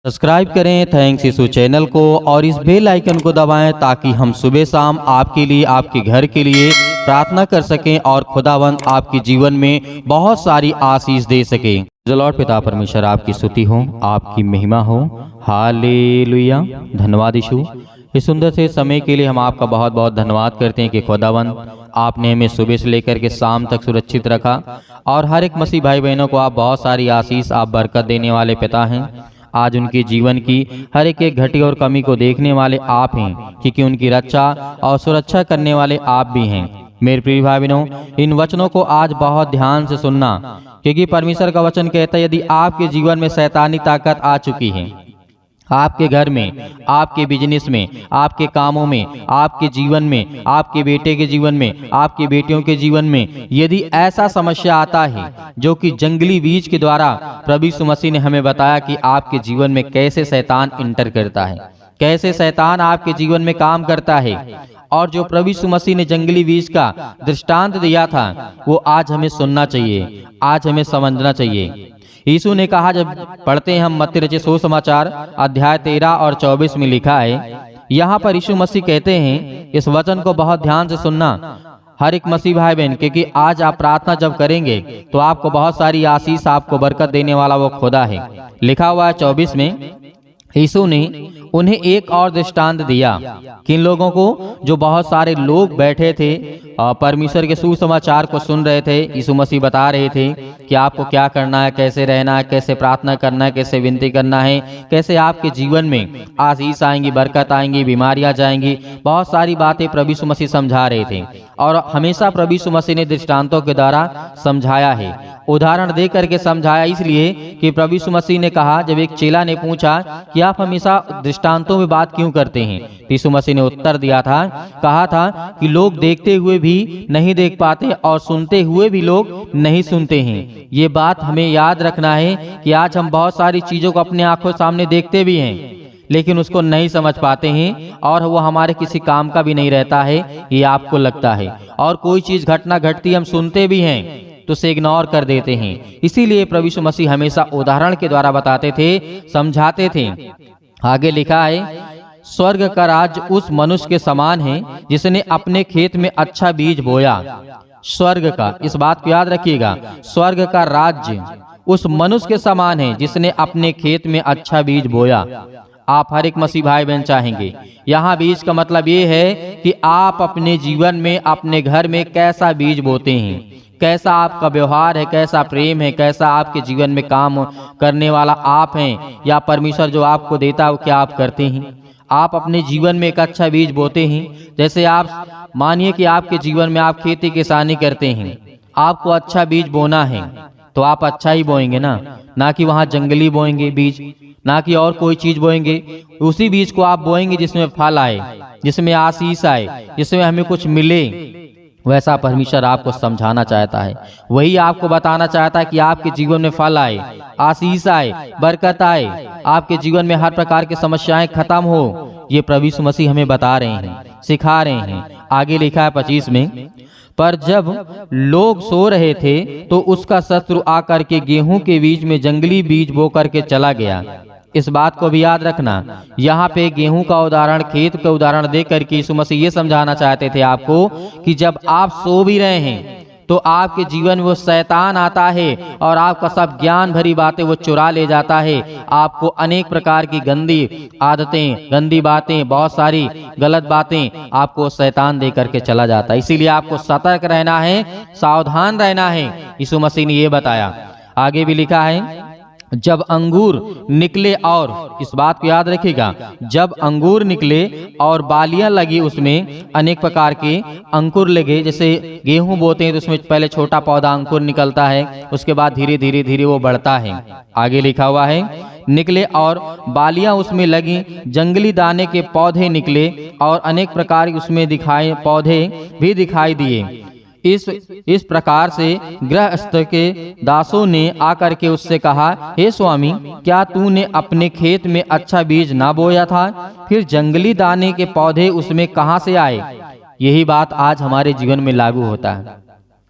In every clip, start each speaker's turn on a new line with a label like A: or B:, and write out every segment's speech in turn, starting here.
A: Subscribe करें thanks यीशु channel को और इस बेल आइकन को दबाएं ताकि हम सुबह शाम आपके लिए आपके घर के लिए प्रार्थना कर सकें और खुदावंद आपके जीवन में बहुत सारी आशीष दे सके। लॉर्ड पिता परमेश्वर आपकी स्तुति हो, आपकी महिमा हो। हालेलुया। धन्यवाद यीशु, इस सुंदर से समय के लिए हम आपका बहुत बहुत धन्यवाद करते हैं कि खुदावंद आपने हमें सुबह से लेकर के शाम तक सुरक्षित रखा और हर एक मसीह भाई बहनों को आप बहुत सारी आशीष, आप बरकत देने वाले पिता हैं। आज उनके जीवन की हर एक घटी और कमी को देखने वाले आप हैं, क्योंकि उनकी रक्षा और सुरक्षा करने वाले आप भी हैं। मेरे प्रिय भाई बहनों, इन वचनों को आज बहुत ध्यान से सुनना, क्योंकि परमेश्वर का वचन कहता है यदि आपके जीवन में शैतानी ताकत आ चुकी है, आपके घर में, आपके बिजनेस में, आपके कामों में, आपके जीवन में, आपके बेटे के जीवन में, आपके बेटियों के जीवन में, यदि ऐसा समस्या आता है जो कि जंगली बीज के द्वारा प्रभु यीशु मसीह ने हमें बताया कि आपके जीवन में कैसे शैतान इंटर करता है, कैसे शैतान आपके जीवन में काम करता है, और जो प्रभु यीशु मसीह ने जंगली बीज का दृष्टांत दिया था वो आज हमें सुनना चाहिए, आज हमें समझना चाहिए। यीशु ने कहा, जब पढ़ते हैं हम मत्ती रचित सुसमाचार अध्याय 13 और 24 में लिखा है, यहाँ पर यीशु मसीह कहते हैं, इस वचन को बहुत ध्यान से सुनना हर एक मसीह भाई बहन, क्योंकि आज आप प्रार्थना जब करेंगे तो आपको बहुत सारी आशीष, आपको बरकत देने वाला वो खुदा है। लिखा हुआ है 24 में, यीशु ने उन्हें एक और दृष्टांत दिया। किन लोगों को? जो बहुत सारे लोग बैठे थे परमेश्वर के सुसमाचार को सुन रहे थे। यीशु मसीह बता रहे थे कि आपको क्या करना है, कैसे रहना है, कैसे प्रार्थना करना है, कैसे विनती करना है, कैसे आपके जीवन में आशीष आएंगी, बरकत आएंगी, बीमारियां जाएंगी। बहुत सारी बातें प्रभु यीशु मसीह समझा रहे थे और हमेशा प्रभु यीशु मसीह ने दृष्टांतों के द्वारा समझाया है, उदाहरण दे करके समझाया। इसलिए कि प्रभु यीशु मसीह ने कहा, जब एक चेला ने पूछा कि आप हमेशा दृष्टांतों में बात क्यों करते हैं, यीशु मसीह ने उत्तर दिया था, कहा था कि लोग देखते हुए भी नहीं देख पाते और सुनते हुए भी लोग नहीं सुनते हैं। ये बात हमें याद रखना है कि आज हम बहुत सारी चीजों को अपने आंखों सामने देखते भी हैं, लेकिन उसको नहीं समझ पाते हैं और वो हमारे किसी काम का भी नहीं रहता है, ये आपको लगता है। और कोई चीज घटना घटती हम सुनते भी हैं तो उसे इग्नोर कर देते हैं। इसीलिए प्रभु यीशु मसीह हमेशा उदाहरण के द्वारा बताते थे, समझाते थे। आगे लिखा है, स्वर्ग का राज्य उस मनुष्य के समान है जिसने अपने खेत में अच्छा बीज बोया। स्वर्ग का, इस बात को याद रखिएगा, स्वर्ग का राज्य उस मनुष्य के समान है जिसने अपने खेत में अच्छा बीज बोया। आप हर एक मसीह भाई बहन चाहेंगे, यहाँ बीज का मतलब ये है कि आप अपने जीवन में, अपने घर में कैसा बीज बोते हैं, कैसा आपका व्यवहार है, कैसा प्रेम है, कैसा आपके जीवन में काम करने वाला आप हैं, या परमेश्वर जो आपको देता है वो क्या आप करते हैं। आप अपने जीवन में एक अच्छा बीज बोते हैं। जैसे आप मानिए कि आपके जीवन में आप खेती किसानी करते हैं, आपको अच्छा बीज बोना है तो आप अच्छा ही बोएंगे ना कि वहाँ जंगली बोएंगे बीज, ना कि और कोई चीज बोएंगे। उसी बीज को आप बोएंगे जिसमें फल आए, जिसमें आशीष आए, जिसमें हमें कुछ मिले। वैसा परमेश्वर आपको समझाना चाहता है, वही आपको बताना चाहता है कि आपके जीवन में फल आए, आशीष आए, बरकत आए, आपके जीवन में हर प्रकार की समस्याएं खत्म हो। ये प्रभु यीशु मसीह हमें बता रहे हैं, सिखा रहे हैं। आगे लिखा है 25 में, पर जब लोग सो रहे थे तो उसका शत्रु आकर के गेहूं के बीच में जंगली बीज बो करके चला गया। इस बात को भी याद रखना, यहाँ पे गेहूं का उदाहरण, खेत का उदाहरण दे करके यीशु मसीह ये समझाना चाहते थे आपको कि जब आप सो भी रहे हैं तो आपके जीवन में वो शैतान आता है और आपका सब ज्ञान भरी बातें वो चुरा ले जाता है। आपको अनेक प्रकार की गंदी आदतें, गंदी बातें, बहुत सारी गलत बातें आपको शैतान दे करके चला जाता है। इसीलिए आपको सतर्क रहना है, सावधान रहना है। यीशु मसीह ने ये बताया। आगे भी लिखा है, जब अंगूर निकले, और इस बात को याद रखिएगा, जब अंगूर निकले और बालियां लगी, उसमें अनेक प्रकार के अंकुर लगे। जैसे गेहूं बोते हैं तो उसमें पहले छोटा पौधा अंकुर निकलता है, उसके बाद धीरे धीरे धीरे वो बढ़ता है। आगे लिखा हुआ है, निकले और बालियां उसमें लगी, जंगली दाने के पौधे निकले और अनेक प्रकार उसमें पौधे भी दिखाई दिए। इस प्रकार से गृहस्थ के दासों ने आकर के उससे कहा, हे स्वामी, क्या तूने अपने खेत में अच्छा बीज ना बोया था? फिर जंगली दाने के पौधे उसमें कहाँ से आए? यही बात आज हमारे जीवन में लागू होता है।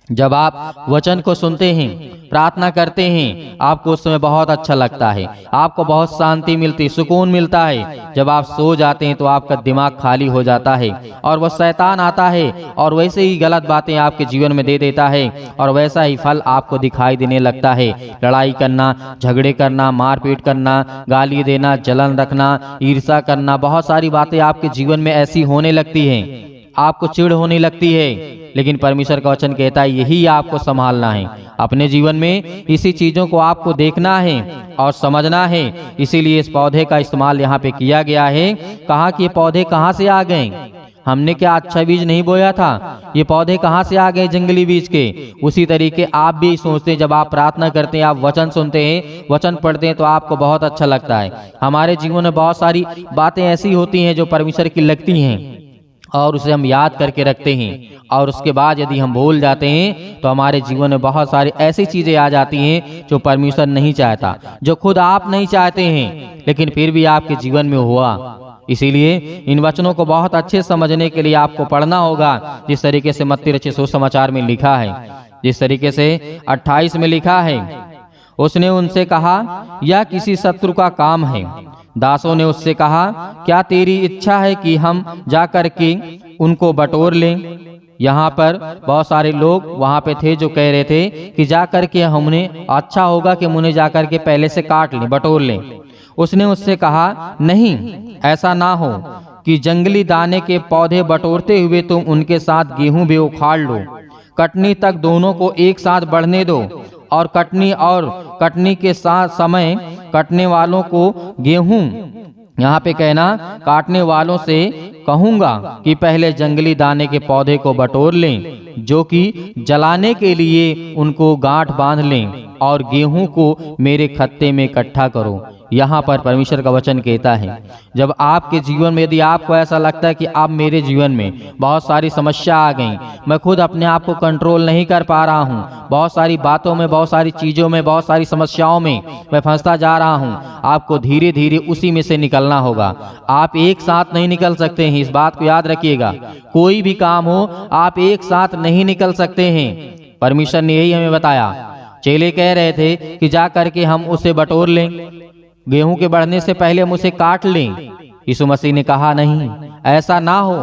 A: जब आप वचन को सुनते हैं, प्रार्थना करते हैं, आपको उस समय बहुत अच्छा लगता है, आपको बहुत शांति मिलती, सुकून मिलता है। जब आप सो जाते हैं तो आपका दिमाग खाली हो जाता है और वह शैतान आता है और वैसे ही गलत बातें आपके जीवन में दे देता है और वैसा ही फल आपको दिखाई देने लगता है। लड़ाई करना, झगड़े करना, मारपीट करना, गाली देना, जलन रखना, ईर्ष्या करना, बहुत सारी बातें आपके जीवन में ऐसी होने लगती हैं, आपको चिढ़ होने लगती है। लेकिन परमेश्वर का वचन कहता है यही आपको संभालना है। अपने जीवन में इसी चीजों को आपको देखना है और समझना है। इसीलिए इस पौधे का इस्तेमाल यहाँ पे किया गया है। कहा कि ये पौधे कहाँ से आ गए? हमने क्या अच्छा बीज नहीं बोया था? ये पौधे कहाँ से आ गए? जंगली बीज के। उसी तरीके आप भी सोचते हैं, जब आप प्रार्थना करते हैं, आप वचन सुनते हैं, वचन पढ़ते हैं तो आपको बहुत अच्छा लगता है। हमारे जीवन में बहुत सारी बातें ऐसी होती हैं जो परमेश्वर की लगती हैं और उसे हम याद करके रखते हैं और उसके बाद यदि हम भूल जाते हैं तो हमारे जीवन में बहुत सारी ऐसी चीजें आ जाती हैं जो परमेश्वर नहीं चाहता, जो खुद आप नहीं चाहते हैं, लेकिन फिर भी आपके जीवन में हुआ। इसीलिए इन वचनों को बहुत अच्छे समझने के लिए आपको पढ़ना होगा। जिस तरीके से मत्ती रचित सुसमाचार में लिखा है, जिस तरीके से 28 में लिखा है, उसने उनसे कहा यह किसी शत्रु का काम है। दासों ने उससे कहा क्या तेरी इच्छा है कि हम जाकर के उनको बटोर लें? यहाँ पर बहुत सारे लोग वहाँ पे थे जो कह रहे थे कि जाकर के हमने अच्छा होगा कि उन्हें जाकर के पहले से काट लें, बटोर लें। उसने उससे कहा नहीं, ऐसा ना हो कि जंगली दाने के पौधे बटोरते हुए तुम उनके साथ गेहूं भी उखाड़ लो। कटनी तक दोनों को एक साथ बढ़ने दो और कटनी के साथ समय कटने वालों को गेहूं, यहाँ पे कहना काटने वालों से कहूंगा कि पहले जंगली दाने के पौधे को बटोर लें, जो कि जलाने के लिए उनको गांठ बांध लें और गेहूं को मेरे खत्ते में इकट्ठा करो। यहाँ पर परमेश्वर का वचन कहता है, जब आपके जीवन में यदि आपको ऐसा लगता है कि अब मेरे जीवन में बहुत सारी समस्या आ गई, मैं खुद अपने आप को कंट्रोल नहीं कर पा रहा हूँ, बहुत सारी बातों में, बहुत सारी चीजों में, बहुत सारी समस्याओं में मैं फंसता जा रहा हूँ, आपको धीरे धीरे उसी में से निकलना होगा। आप एक साथ नहीं निकल सकते हैं, इस बात को याद रखिएगा। कोई भी काम हो आप एक साथ नहीं निकल सकते हैं। परमेश्वर ने यही हमें बताया। चेले कह रहे थे कि जा करके हम उसे बटोर लें, गेहूं के बढ़ने से पहले हम उसे काट लें। यीशु मसीह ने कहा नहीं, ऐसा ना हो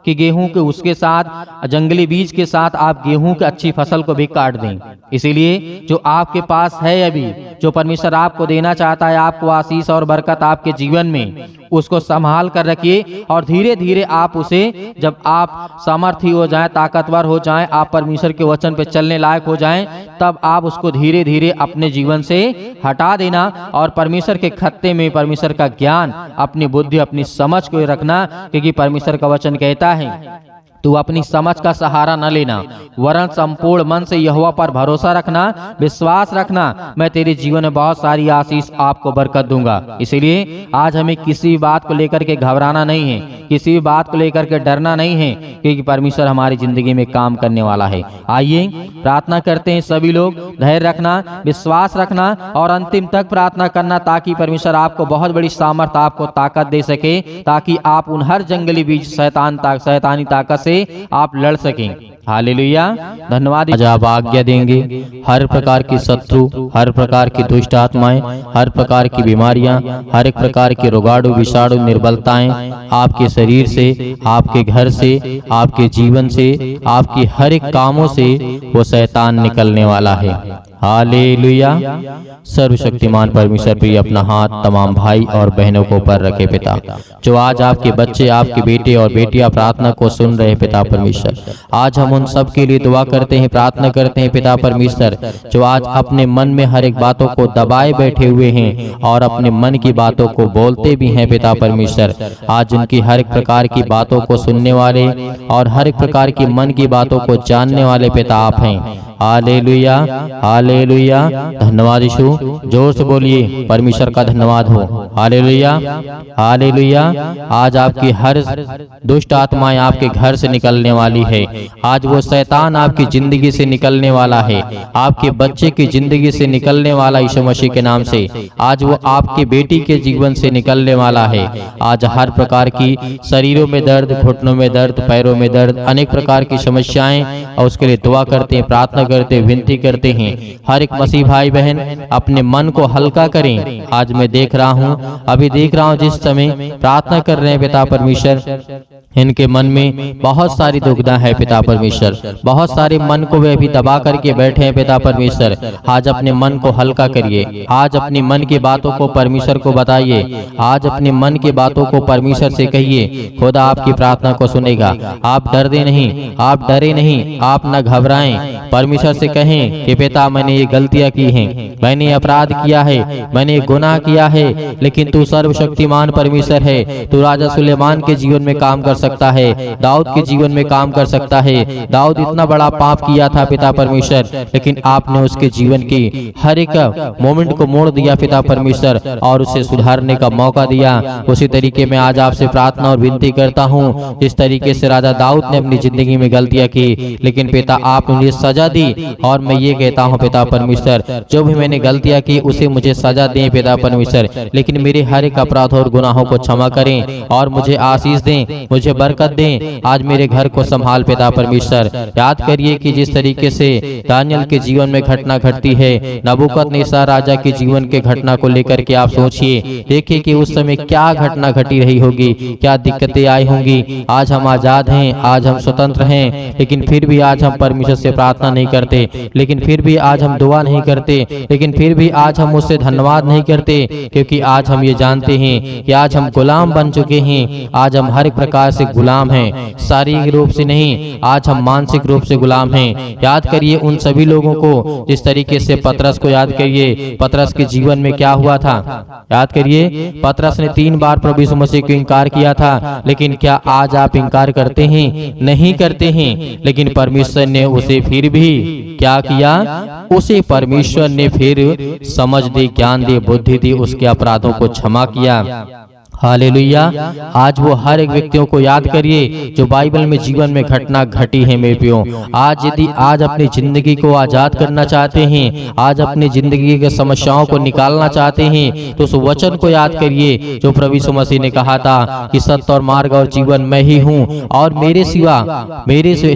A: कि गेहूं के उसके साथ, जंगली बीज के साथ आप गेहूं की अच्छी फसल को भी काट दें। इसीलिए जो आपके पास है अभी, जो परमेश्वर आपको देना चाहता है, आपको आशीष और बरकत आपके जीवन में, उसको संभाल कर रखिए और धीरे धीरे आप उसे, जब आप सामर्थ्य हो जाएं, ताकतवर हो जाएं, आप परमेश्वर के वचन पे चलने लायक हो जाएं, तब आप उसको धीरे धीरे अपने जीवन से हटा देना और परमेश्वर के खत्ते में परमेश्वर का ज्ञान, अपनी बुद्धि, अपनी समझ को रखना। क्योंकि परमेश्वर का वचन कहता है तू अपनी समझ का सहारा न लेना, वरन संपूर्ण मन से यहोवा पर भरोसा रखना, विश्वास रखना, मैं तेरे जीवन में बहुत सारी आशीष आपको बरकत दूंगा। इसीलिए आज हमें किसी बात को लेकर के घबराना नहीं है, किसी बात को लेकर के डरना नहीं है, क्योंकि परमेश्वर हमारी जिंदगी में काम करने वाला है। आइए प्रार्थना करते हैं सभी लोग। धैर्य रखना, विश्वास रखना और अंतिम तक प्रार्थना करना, ताकि परमेश्वर आपको बहुत बड़ी सामर्थ, आपको ताकत दे सके, ताकि आप उन हर जंगली बीज, शैतानी ताकत से आप लड़ सकें। हालेलुया, धन्यवाद। आज आप आज्ञा देंगे हर प्रकार की शत्रु, हर प्रकार की दुष्ट आत्माएं, हर प्रकार की बीमारियां, हर एक प्रकार के रोगाणु, विषाणु, निर्बलताएं आपके शरीर से, आपके घर से, आपके जीवन से, आपकी हर एक कामों से वो शैतान निकलने वाला है। हालेलुया। सर्वशक्तिमान परमेश्वर पे अपना हाथ तमाम भाई और बहनों को ऊपर रखे पिता, जो आज आपके बच्चे, आपके बेटे और बेटियां प्रार्थना को सुन रहे हैं पिता परमेश्वर, आज हम उन सब के लिए दुआ करते हैं, प्रार्थना करते हैं पिता परमेश्वर, जो आज अपने मन में हर एक बातों को दबाए बैठे हुए हैं और अपने मन की बातों को बोलते भी हैं पिता परमेश्वर। आज उनकी हर एक प्रकार की बातों को सुनने वाले और हर एक प्रकार की मन की बातों को जानने वाले पिता आप हैं। Hallelujah, hallelujah. धन्यवाद यीशु। जोर से बोलिए, परमेश्वर का धन्यवाद हो। Hallelujah, hallelujah. आज आपकी हर दुष्ट आत्माएं आपके घर से निकलने वाली है। आज वो शैतान आपकी जिंदगी से निकलने वाला है, आपके बच्चे की जिंदगी से निकलने वाला यीशु मसीह के नाम से। आज वो आपके बेटी के जीवन से निकलने वाला है। आज हर प्रकार की शरीरों में दर्द, घुटनों में दर्द, पैरों में दर्द, अनेक प्रकार की समस्याएं, और उसके लिए दुआ करते हैं, प्रार्थना करते हैं, विनती करते हैं। हर एक मसीह भाई बहन अपने मन को हल्का करें। आज मैं देख रहा हूँ, अभी देख रहा हूँ, जिस समय प्रार्थना कर रहे हैं पिता परमेश्वर, इनके मन में बहुत सारी दुविधा है पिता परमेश्वर। बहुत सारे मन को वे अभी दबा करके बैठे हैं पिता परमेश्वर। आज अपने मन को हल्का करिए। आज अपनी मन की बातों को परमेश्वर को बताइए। आज अपने मन की बातों को परमेश्वर से कहिए। खुदा आपकी प्रार्थना को सुनेगा। आप डरते नहीं, आप डरे नहीं, आप न घबराएं। परमेश्वर से कहें कि पिता मैंने ये गलतियां की हैं, मैंने अपराध किया है, मैंने गुनाह किया है, लेकिन तू सर्वशक्तिमान परमेश्वर है। तू राजा सुलेमान के जीवन में काम कर सकता है, दाऊद के जीवन में काम कर सकता है। दाऊद इतना बड़ा पाप किया था पिता परमेश्वर, लेकिन आपने उसके जीवन की हर एक मोमेंट को मोड़ दिया पिता परमेश्वर, और उसे सुधारने का मौका दिया। उसी तरीके में आज आपसे प्रार्थना और विनती करता हूँ, जिस तरीके से राजा दाऊद ने अपनी जिंदगी में गलतियां की, लेकिन पिता आपने मुझे सजा दी। और मैं ये कहता हूँ पिता परमेश्वर, जो भी मैंने गलतियां की उसे मुझे सजा दें पिता परमेश्वर, लेकिन मेरे हर एक अपराध और गुनाहों को क्षमा करें और मुझे आशीष दें, मुझे बरकत दें। आज मेरे घर को संभाल पिता परमेश्वर। याद करिए कि जिस तरीके से दानियल के जीवन में घटना घटती है, नबूकदनेस्सर राजा के जीवन के घटना को लेकर के आप सोचिए, देखिए कि उस समय क्या घटना घटी रही होगी, क्या दिक्कतें आई होंगी। आज हम आजाद हैं, आज हम स्वतंत्र हैं, लेकिन फिर भी आज हम परमेश्वर से प्रार्थना नहीं करते, लेकिन फिर भी आज हम दुआ नहीं करते, लेकिन फिर भी आज हम उससे धन्यवाद नहीं करते, क्योंकि आज हम ये जानते हैं कि आज हम गुलाम बन चुके हैं। आज हम हर एक प्रकार से गुलाम हैं, शारीरिक रूप से नहीं, आज हम मानसिक रूप से गुलाम हैं। याद करिए उन सभी लोगों को, जिस तरीके से पतरस को याद करिए, पतरस के जीवन में क्या हुआ था। याद करिए, पतरस ने 3 बार प्रभु यीशु मसीह को इनकार किया था, लेकिन क्या आज आप इनकार करते हैं? नहीं करते हैं। लेकिन परमेश्वर ने उसे फिर भी क्या किया? उसे परमेश्वर ने फिर समझ दी, ज्ञान दी, बुद्धि दी, उसके अपराधों को क्षमा किया। हालेलुया। आज वो हर एक व्यक्तियों को याद करिए जो बाइबल में जीवन में घटना घटी है मेरे प्रियो। आज यदि आज अपनी जिंदगी को आजाद करना चाहते हैं, आज अपनी जिंदगी के समस्याओं को निकालना चाहते हैं, तो उस वचन को याद करिए जो प्रभु यीशु मसीह ने कहा था कि सत्य और मार्ग और जीवन मैं ही हूँ, और मेरे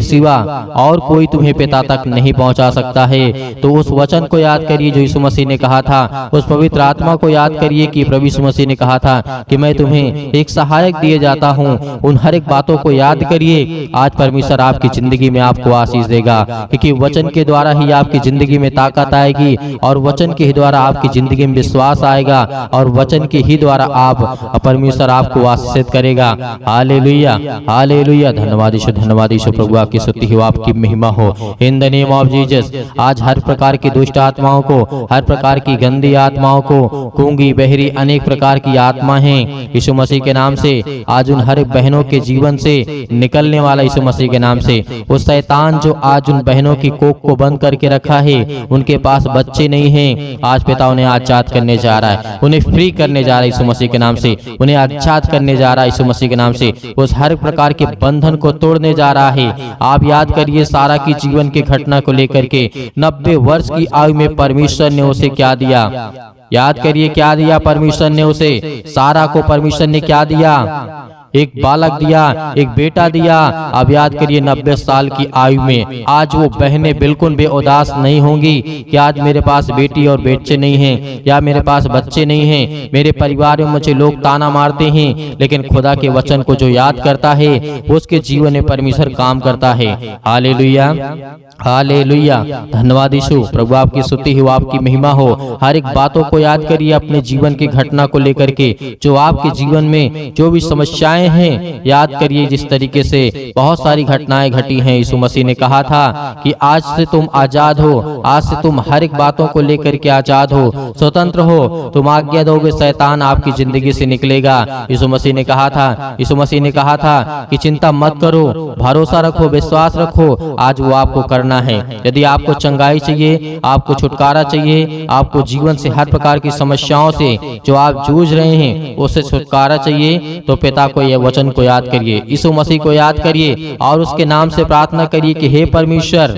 A: सिवा और कोई तुम्हें पिता तक नहीं पहुँचा सकता है। तो उस वचन को याद करिए जो यीशु मसीह ने कहा था। उस पवित्र आत्मा को याद करिए कि प्रभु यीशु मसीह ने कहा था कि मैं तुम्हें एक सहायक दिए जाता हूँ। उन हर एक बातों को याद करिए। आज परमेश्वर आपकी जिंदगी में आपको आशीष देगा, क्योंकि वचन के द्वारा ही आपकी जिंदगी में ताकत आएगी, और वचन के ही द्वारा आपकी जिंदगी में विश्वास आएगा, और वचन के ही द्वारा आप परमेश्वर आपको आशीषित करेगा। Hallelujah, hallelujah. धन्यवाद यीशु, धन्यवाद यीशु। प्रभु आपकी स्तुति हो, आपकी महिमा हो। In the name of Jesus. आज हर प्रकार की दुष्ट आत्माओं को, हर प्रकार की गंदी आत्माओं को, गूंगी, बहरी, अनेक प्रकार की आत्मा हैं, यीशु मसीह के नाम से आज उन हर बहनों के जीवन से निकलने वाला यीशु मसीह के नाम से। वो शैतान जो आज उन बहनों की कोख को बंद करके रखा है, उनके पास बच्चे नहीं हैं, आज पिता उन्हें आजाद करने जा रहा है, उन्हें फ्री करने जा रहा है यीशु मसीह के नाम से, उन्हें आजाद करने जा रहा है यीशु मसीह के नाम से। उस हर प्रकार के बंधन को तोड़ने जा रहा है। आप याद करिए सारा की जीवन की घटना को लेकर के 90 वर्ष की आयु में परमेश्वर ने उसे क्या दिया? याद करिए क्या दिया परमेश्वर ने उसे? सारा को परमेश्वर ने क्या दिया? एक बालक दिया, एक बेटा दिया। अब याद करिए 90 साल की आयु में आज वो बहनें बिल्कुल बेउदास नहीं होंगी कि आज मेरे पास बेटी और बच्चे नहीं हैं, या मेरे पास बच्चे नहीं हैं, मेरे परिवार में मुझे लोग ताना मारते हैं, लेकिन खुदा के वचन को जो याद करता है उसके जीवन में परमेश्वर काम करता है। Hallelujah, hallelujah. धन्यवाद यीशु। प्रभु आपकी स्तुति हो, आपकी महिमा हो। हर एक बातों को याद करिए अपने जीवन की घटना को लेकर के, जो आपके जीवन में जो भी समस्याएं हैं, याद करिए जिस तरीके से बहुत सारी घटनाएं घटी हैं। यीशु मसीह ने कहा था कि आज से तुम आजाद हो, आज से तुम हर एक बातों को लेकर के आजाद हो, स्वतंत्र हो। तुम आज्ञा दोगे, शैतान आपकी जिंदगी से निकलेगा। यीशु मसीह ने कहा था, यीशु मसीह ने कहा था कि चिंता मत करो, भरोसा रखो, विश्वास रखो। आज वो आपको करना करना है। यदि आपको चंगाई चाहिए, आपको छुटकारा चाहिए, आपको जीवन से हर प्रकार की समस्याओं से जो आप जूझ रहे हैं उससे छुटकारा चाहिए, तो पिता को यह वचन को याद करिए, यीशु मसीह को याद करिए और उसके नाम से प्रार्थना करिए कि हे परमेश्वर,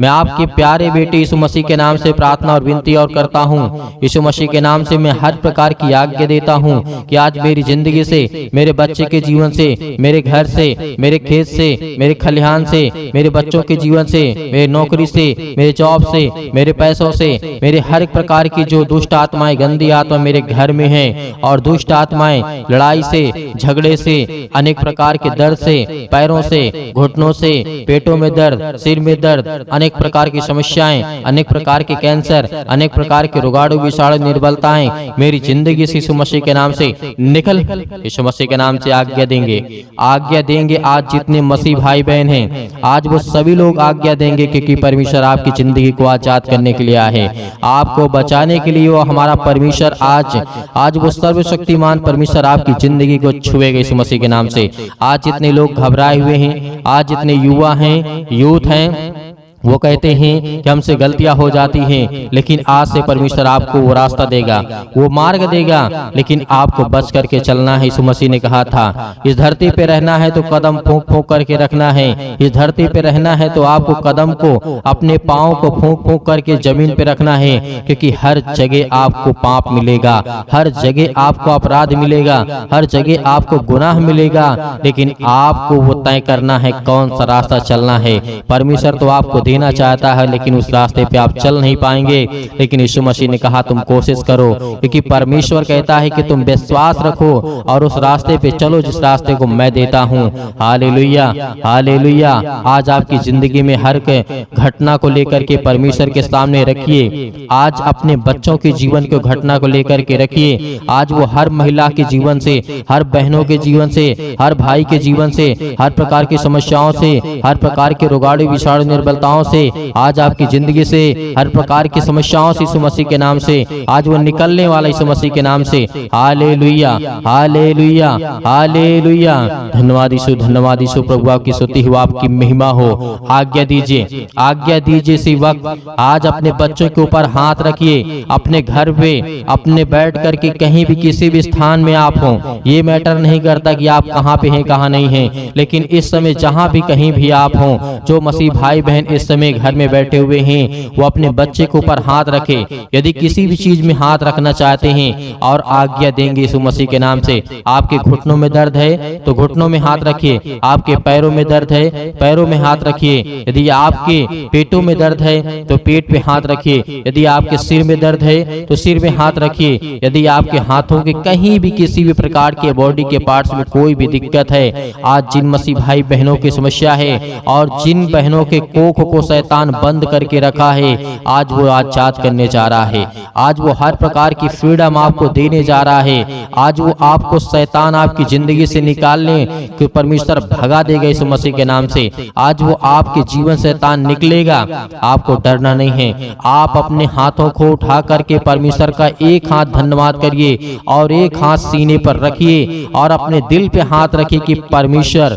A: मैं आपके प्यारे बेटे यीशु मसीह के नाम से प्रार्थना और विनती और करता हूँ। यीशु मसीह के नाम से मैं हर प्रकार की आज्ञा देता हूँ कि आज मेरी जिंदगी से, मेरे बच्चे के जीवन से, मेरे घर से, मेरे खेत से, मेरे खलिहान से, मेरे बच्चों के जीवन से, मेरे नौकरी से, मेरे जॉब से, मेरे पैसों से, मेरे हर एक प्रकार की जो दुष्ट आत्माएं, गंदी आत्मा मेरे घर में है, और दुष्ट आत्माएं लड़ाई से, झगड़े से, अनेक प्रकार के दर्द से, पैरों से, घुटनों से, पेटों में दर्द, सिर में दर्द, अनेक प्रकार की समस्याएं, अनेक प्रकार के कैंसर, अनेक प्रकार के रोगाणु विषाणु निर्बलताएं मेरी जिंदगी से यीशु मसीह के नाम से निकल, यीशु मसीह के नाम से आज्ञा देंगे। आज जितने मसीह भाई बहन हैं, आज वो सभी लोग आज्ञा देंगे, क्योंकि परमेश्वर आपकी जिंदगी को आजाद करने के लिए आया है, आपको बचाने के लिए। वो हमारा परमेश्वर आज वो सर्वशक्तिमान परमेश्वर आपकी जिंदगी को छुएगा यीशु मसीह के नाम से। आज जितने लोग घबराए हुए हैं, आज जितने युवा हैं, यूथ हैं, वो कहते हैं कि हमसे गलतियां हो जाती हैं, लेकिन आज से परमेश्वर आपको वो रास्ता देगा, वो मार्ग देगा, लेकिन आपको बच करके चलना है। यीशु मसीह ने कहा था, इस धरती पे रहना है तो कदम फूंक फूंक करके रखना है। इस धरती पे रहना है तो आपको कदम को, अपने पाँव को फूंक फूंक करके जमीन पे रखना है, क्योंकि हर जगह आपको पाप मिलेगा, हर जगह आपको अपराध मिलेगा, हर जगह आपको गुनाह मिलेगा, लेकिन आपको वो तय करना है कौन सा रास्ता चलना है। परमेश्वर तो आपको देना चाहता है, लेकिन उस रास्ते पे आप चल नहीं पाएंगे, लेकिन यीशु मसीह ने कहा तुम कोशिश करो, क्योंकि परमेश्वर कहता है कि तुम विश्वास रखो और उस रास्ते पे चलो जिस रास्ते को मैं देता हूँ। Hallelujah, hallelujah. आज आपकी जिंदगी में हर घटना को लेकर के परमेश्वर के सामने रखिए। आज अपने बच्चों के जीवन को घटना को लेकर के रखिए। आज वो हर महिला के जीवन से, हर बहनों के जीवन से, हर भाई के जीवन से, हर प्रकार की समस्याओं से, हर प्रकार के रोगाणु विषाणु निर्बलताओं से, आज आपकी जिंदगी से हर प्रकार की समस्याओं से यीशु मसीह के नाम से आज वो निकलने वाला यीशु मसीह के नाम से। Hallelujah, hallelujah, hallelujah. धन्यवाद यीशु, धन्यवाद यीशु। प्रभु आपकी स्तुति हो, आपकी महिमा हो। आज्ञा दीजिए, आज्ञा दीजिए। इसी वक्त आज अपने बच्चों के ऊपर हाथ रखिए, अपने घर पे, अपने बैठ करके कहीं भी किसी भी स्थान में आप हो, ये मैटर नहीं करता कि आप कहाँ पे हैं कहाँ नहीं हैं, लेकिन इस समय जहाँ भी कहीं भी आप हो, जो मसीह भाई बहन इस समय घर में बैठे हुए हैं, वो अपने बच्चे के ऊपर हाथ रखे। यदि किसी भी चीज में हाथ रखना चाहते हैं और आज्ञा देंगे यीशु मसीह के नाम से। आपके घुटनों में दर्द है तो घुटनों में हाथ रखिए, आपके पैरों में दर्द है पैरों में हाथ रखिए, यदि आपके पेटों में दर्द है तो पेट पे हाथ रखिए, यदि आपके सिर में दर्द है तो सिर में हाथ रखिए, यदि आपके हाथों के कहीं भी किसी भी प्रकार के बॉडी के पार्ट्स में कोई भी दिक्कत है, आज जिन मसीह भाई बहनों की समस्या है और जिन बहनों के कोख को शैतान बंद करके रखा है, आज वो आजाद करने जा रहा है। आज वो हर प्रकार की फ्रीडम आपको देने जा रहा है। आज वो आपको शैतान आपकी जिंदगी से निकालने के परमेश्वर भगा देगा यीशु मसीह के नाम से। आज वो आपके जीवन से शैतान निकलेगा, आपको डरना नहीं है। आप अपने हाथों को उठा करके परमेश्वर का एक हाथ धन्यवाद करिए और एक हाथ सीने पर रखिए और अपने दिल पे हाथ रखिए कि परमेश्वर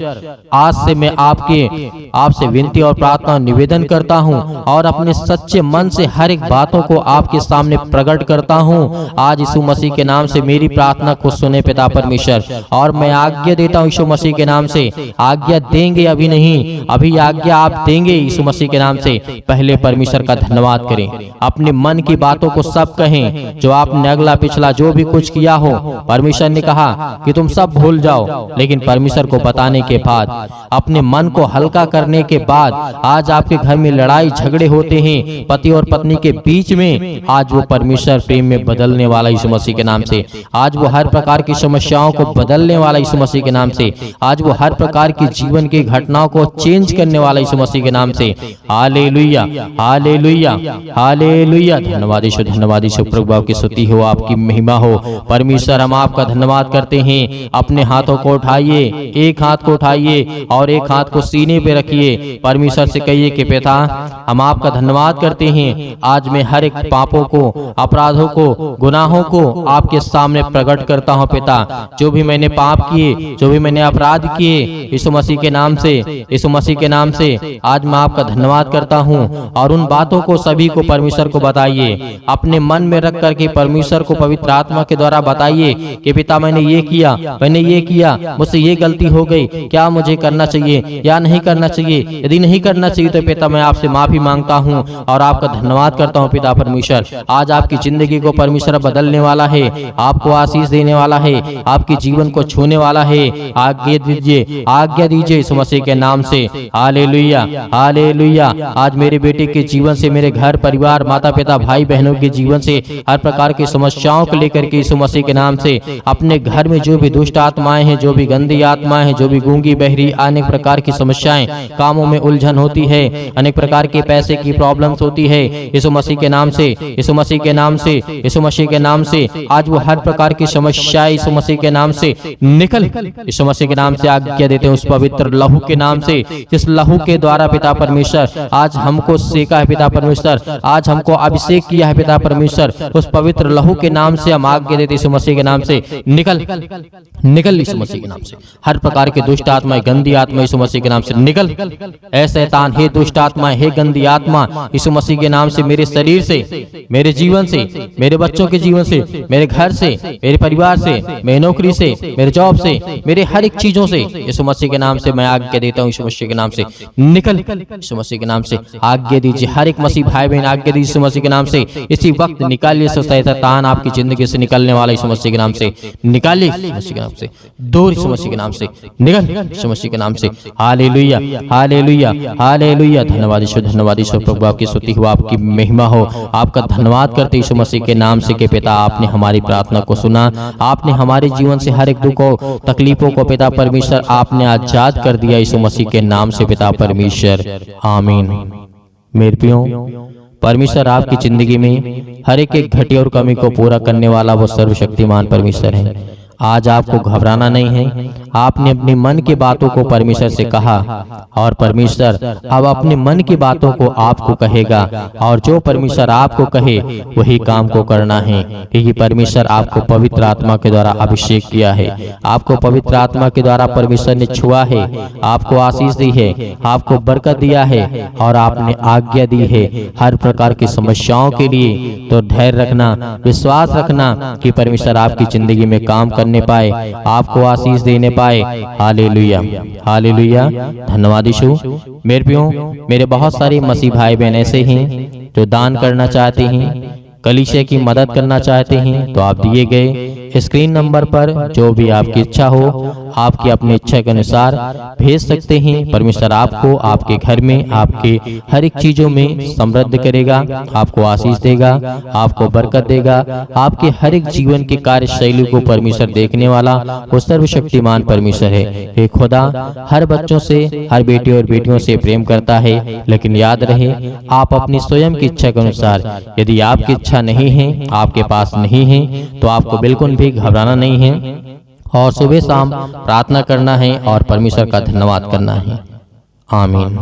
A: आज से मैं आपसे विनती और प्रार्थना निवेदन करता हूं और अपने सच्चे मन से हर एक बातों को आपके सामने प्रकट करता हूं। आज यीशु मसीह के नाम से मेरी प्रार्थना को सुने पिता परमेश्वर, और मैं आज्ञा देता हूं यीशु मसीह के नाम से। आज्ञा देंगे, अभी नहीं, अभी आज्ञा आप देंगे यीशु मसीह के नाम से। पहले परमेश्वर का धन्यवाद करें, अपने मन की बातों को सब कहें, जो आपने अगला पिछला जो भी कुछ किया हो। परमेश्वर ने कहा कि तुम सब भूल जाओ, लेकिन परमेश्वर को बताने के बाद, अपने मन को हल्का करने के बाद, आज आपके घर में लड़ाई झगड़े होते हैं पति और पत्नी के बीच में, आज वो परमेश्वर प्रेम में बदलने वाला यीशु मसीह के नाम से। आज वो हर प्रकार की समस्याओं को बदलने वाला यीशु मसीह के नाम से। आज वो हर प्रकार की जीवन की घटनाओं को चेंज करने वाला यीशु मसीह के नाम से। Hallelujah, hallelujah, hallelujah. धन्यवाद यीशु, धन्यवाद यीशु। प्रभु आपकी स्तुति हो, आपकी महिमा हो। परमेश्वर हम आपका धन्यवाद करते हैं। अपने हाथों को उठाइए, एक हाथ को उठाइए और एक हाथ को सीने पे रखिए। परमेश्वर से कहिए कि पिता, हम आपका धन्यवाद करते हैं। आज मैं हर एक पापों को, अपराधों को, गुनाहों को आपके सामने प्रकट करता हूँ पिता। जो भी मैंने पाप किए, जो भी मैंने अपराध किए, यीशु मसीह के नाम से, यीशु मसीह के नाम से आज मैं आपका धन्यवाद करता हूँ। और उन बातों को सभी को परमेश्वर को बताइए, अपने मन में रख करके परमेश्वर को पवित्र आत्मा के द्वारा बताइए कि पिता मैंने ये किया, मैंने ये किया, मुझसे ये गलती हो गई, क्या मुझे करना चाहिए या नहीं करना चाहिए। यदि नहीं करना चाहिए तो पिता मैं आपसे माफी मांगता हूँ और आपका धन्यवाद करता हूँ पिता परमेश्वर। आज आपकी जिंदगी को परमेश्वर बदलने वाला है, आपको आशीष देने वाला है, आपके जीवन को छूने वाला है। आज्ञा दीजिए, आज्ञा दीजिए यीशु मसीह के नाम से। Hallelujah, hallelujah. आज मेरे बेटे के जीवन से, मेरे घर परिवार, माता पिता, भाई बहनों के जीवन से हर प्रकार की समस्याओं को लेकर के यीशु मसीह के नाम से, अपने घर में जो भी दुष्ट आत्माएं हैं, जो भी गंदी आत्माएं हैं, जो भी गूंगी बहरी, अनेक प्रकार की समस्याएं, कामों में उलझन होती है, अनेक प्रकार के पैसे की प्रॉब्लम्स होती है, यीशु मसीह के नाम से, यीशु मसीह के नाम से, यीशु मसीह के नाम से आज वो हर प्रकार की समस्याएं यीशु मसीह के नाम से निकल, यीशु मसीह के नाम से आज्ञा देते हैं उस पवित्र लहू के नाम से, जिस लहू के द्वारा पिता परमेश्वर आज हमको सेका है पिता परमेश्वर, आज हमको अभिषेक किया है पिता परमेश्वर। उस पवित्र लहू के नाम से हम आज्ञा देते यीशु मसीह के नाम से निकल, निकल यीशु मसीह के नाम से। हर प्रकार के दुष्ट आत्माएं, गंदी आत्मा यीशु मसीह के नाम से निकल। ऐ शैतान, हे दुष्ट आत्मा, हे गंदी आत्मा, यीशु मसीह के नाम से मेरे शरीर से, मेरे जीवन से, मेरे बच्चों के जीवन से, मेरे घर से, मेरे परिवार से, मेरी नौकरी से, मेरे जॉब से, मेरे हर एक चीजों से यीशु मसीह के नाम से मैं आज्ञा देता हूँ यीशु मसीह के नाम से निकल, यीशु मसीह के नाम से आज्ञा दीजिए। हर एक मसीह भाई बहन आज्ञा दीजिए यीशु मसीह के नाम से। इसी वक्त निकालिए शैतान आपकी जिंदगी से निकलने वाला यीशु मसीह के नाम से निकालिए, यीशु मसीह के नाम से दूर, यीशु मसीह के नाम से निकल, यीशु मसीह के नाम से। Hallelujah, hallelujah, hallelujah. धन्यवाद ईश्वर, धन्यवाद ईश्वर प्रभु, आपकी स्तुति हो, आपकी महिमा हो। आपका धन्यवाद करते यीशु मसीह के नाम से कि पिता आपने हमारी प्रार्थना को सुना, आपने हमारे जीवन से हर एक दुखों तकलीफों को पिता परमेश्वर आपने आजाद कर दिया यीशु मसीह के नाम से पिता परमेश्वर, आमीन। मेरे प्रियो, परमेश्वर आपकी जिंदगी में हर एक घटी और कमी को पूरा करने वाला वो सर्वशक्तिमान परमेश्वर है। आज आपको घबराना नहीं है। आपने अपने मन की बातों को परमेश्वर से कहा और परमेश्वर अब अपने मन की बातों को आपको कहेगा, और जो परमेश्वर आपको कहे वही काम को करना है, क्योंकि परमेश्वर आपको पवित्र आत्मा के द्वारा अभिषेक किया है, आपको पवित्र आत्मा के द्वारा परमेश्वर ने छुआ है, आपको आशीष दी है, आपको बरकत दिया है और आपने आज्ञा दी है हर प्रकार की समस्याओं के लिए। तो धैर्य रखना, विश्वास रखना कि परमेश्वर आपकी जिंदगी में काम करने पाए, आपको आशीष देने पाए। Hallelujah, hallelujah. धन्यवाद यीशु। मेरे प्रियो, मेरे बहुत सारे मसीह भाई बहन ऐसे हैं जो दान करना चाहते हैं, कलीसिया की मदद करना चाहते हैं, तो आप दिए गए स्क्रीन नंबर पर जो भी आपकी इच्छा हो, आपकी अपनी इच्छा के अनुसार भेज सकते हैं। परमेश्वर आपको आपके घर में, आपके हर एक चीजों में समृद्ध करेगा, आपको आशीष देगा, आपको बरकत देगा। आपके हर एक जीवन की कार्यशैली को परमेश्वर देखने वाला वो सर्वशक्तिमान परमेश्वर है। हे खुदा हर बच्चों से, हर बेटे और बेटियों से प्रेम करता है, लेकिन याद रहे आप अपनी स्वयं की इच्छा के अनुसार, यदि आपकी इच्छा नहीं है, आपके पास नहीं है, तो आपको बिल्कुल भी घबराना नहीं है और सुबह शाम प्रार्थना करना है और परमेश्वर का धन्यवाद करना है। आमीन।